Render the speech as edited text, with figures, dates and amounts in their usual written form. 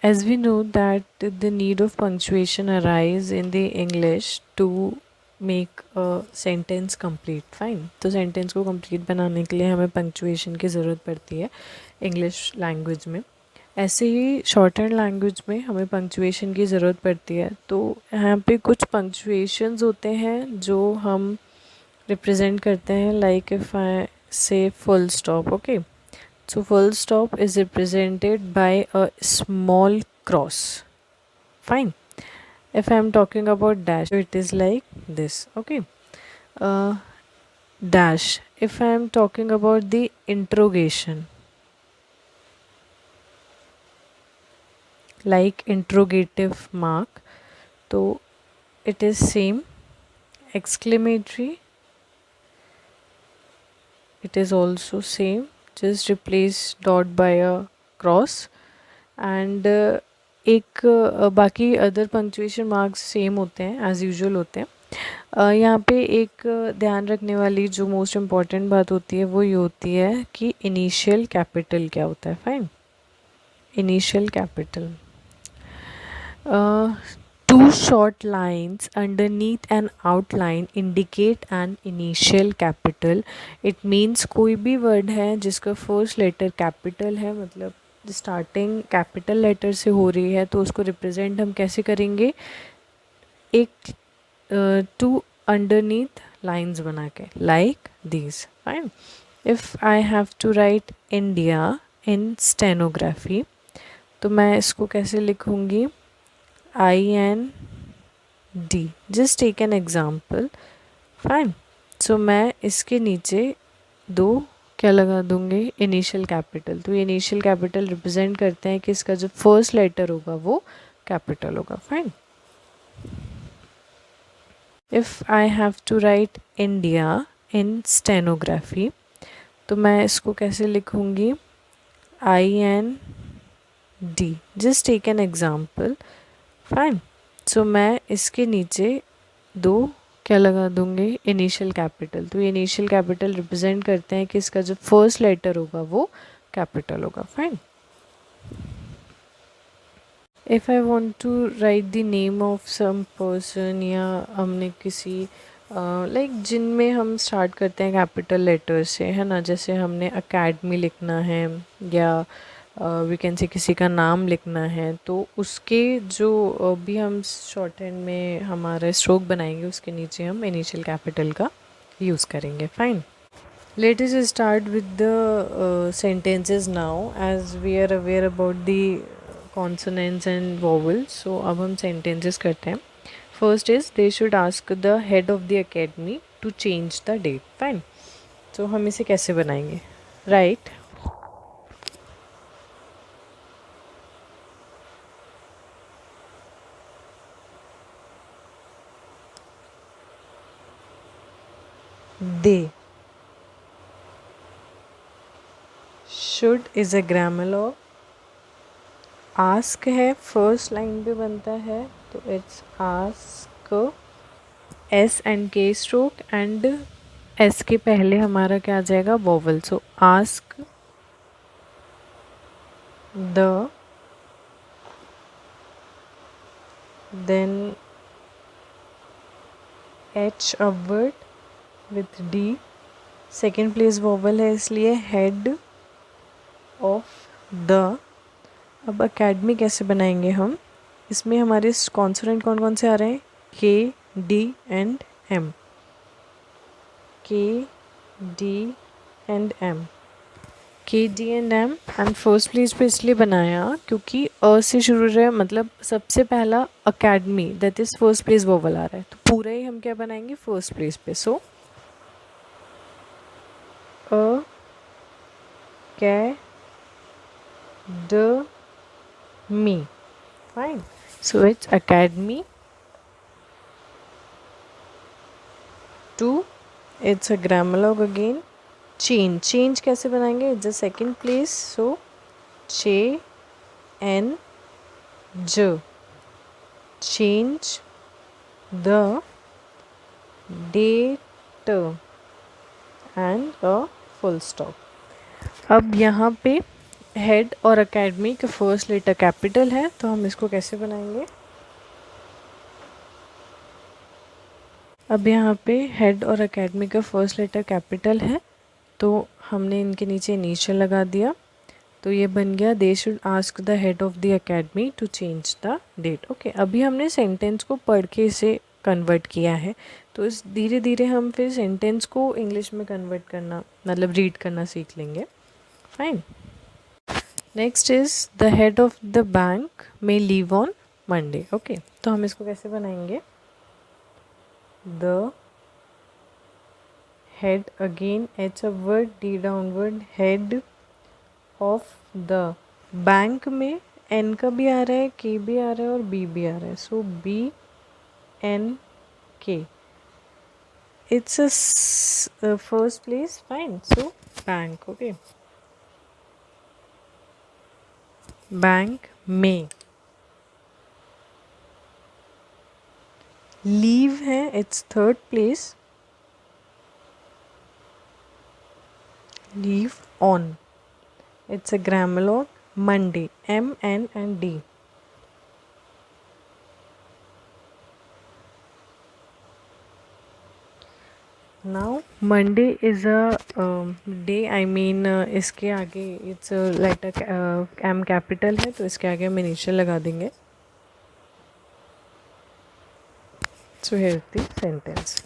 as we know that the need of punctuation arise in the English to make a sentence complete. Fine, तो sentence को complete बनाने के लिए हमें punctuation की ज़रूरत पड़ती है English language में. ऐसे ही शॉर्ट हैंड लैंग्वेज में हमें पंक्चुएशन की ज़रूरत पड़ती है. तो यहाँ पे कुछ पंक्चुएशंस होते हैं जो हम रिप्रेजेंट करते हैं, लाइक इफ़ आई से full stop. Okay, so full stop is represented by a small cross. Fine. If I am talking about dash, it is like this. Okay. uh, Dash. If I am talking about the interrogation, like interrogative mark, so it is same. Exclamatory, it is also same, just replace dot by a cross. And एक बाकी other punctuation marks same होते हैं, as usual होते हैं. यहाँ पे एक ध्यान रखने वाली जो मोस्ट इम्पॉर्टेंट बात होती है वो ये होती है कि इनिशियल कैपिटल क्या होता है. Fine, initial capital. Two short lines underneath an outline indicate an initial capital. It means कोई भी वर्ड है जिसका फर्स्ट लेटर कैपिटल है, मतलब स्टार्टिंग कैपिटल लेटर से हो रही है, तो उसको रिप्रेजेंट हम कैसे करेंगे, एक टू अंडरनीथ लाइंस बना के, like this. Fine. If I have to write India in stenography, तो मैं इसको कैसे लिखूँगी, IND. Just take an example. Fine. So मैं इसके नीचे दो क्या लगा दूँगी, इनिशियल कैपिटल. तो ये इनिशियल कैपिटल रिप्रेजेंट करते हैं कि इसका जो फर्स्ट लेटर होगा वो कैपिटल होगा. Fine. If I have to write India in stenography, तो मैं इसको कैसे लिखूँगी, IND. Just take an example. Fine. So मैं इसके नीचे दो क्या लगा दूँगी, इनिशियल कैपिटल. तो ये इनिशियल कैपिटल रिप्रेजेंट करते हैं कि इसका जो फर्स्ट लेटर होगा वो कैपिटल होगा. Fine. If I want to write the name of some person, या हमने किसी लाइक जिनमें हम स्टार्ट करते हैं कैपिटल लेटर से, है ना, जैसे हमने अकेडमी लिखना है या वी कैन से किसी का नाम लिखना है, तो उसके जो भी हम शॉर्ट हैंड में हमारा स्ट्रोक बनाएंगे उसके नीचे हम इनिशियल कैपिटल का यूज़ करेंगे. Fine. Let us start with the sentences now, as we are aware about the consonants and vowels. So अब हम sentences करते हैं. First is they should ask the head of the academy to change the date. Fine. So हम इसे कैसे बनाएंगे, right? They. Should is a grammar law. Ask है, first line पे बनता है, तो it's ask, S and K stroke, and S के पहले हमारा क्या आ जाएगा, vowel. So ask the, then H upward with D, second place vowel है इसलिए हेड ऑफ द. अब अकेडमी कैसे बनाएंगे हम, इसमें हमारे कॉन्सोनेंट कौन कौन से आ रहे हैं, K, D and M. K, D and M. K, D and M. And first place पे इसलिए बनाया क्योंकि अ से शुरू रहे, मतलब सबसे पहला academy, that is first place vowel आ रहा है, तो पूरा ही हम क्या बनाएंगे, फर्स्ट प्लेस पे. सो अ कै ड मी. Fine. So it's academy. 2. It's a grammar log again. Change कैसे बनाएंगे, it's the second place. So change. Change the date and a full stop. अब यहाँ पे हेड और अकेडमी का फर्स्ट लेटर कैपिटल है, तो हम इसको कैसे बनाएंगे? अब यहाँ पे हेड और अकेडमी का फर्स्ट लेटर कैपिटल है, तो हमने इनके नीचे इनिशियल लगा दिया, तो ये बन गया they should ask the head of the academy to change the date. Okay, अभी हमने सेंटेंस को पढ़ के इसे कन्वर्ट किया है, तो इस धीरे धीरे हम फिर सेंटेंस को इंग्लिश में कन्वर्ट करना मतलब रीड करना सीख लेंगे। Fine. Next is the head of the bank में लीव ऑन मंडे। ओके, तो हम इसको कैसे बनाएंगे? The head, again H upward D downward, head of the bank में एन का भी आ रहा है, के भी आ रहा है और बी भी आ रहा है, सो बी एन के, it's a first place. Fine, so bank. Okay, bank में लीव है, it's third place, leave on, it's a grammar log, Monday, M, N and D. Now Monday is a day, I mean इसके आगे it's a letter M capital है, तो इसके आगे हम initial लगा देंगे। So here's the sentence.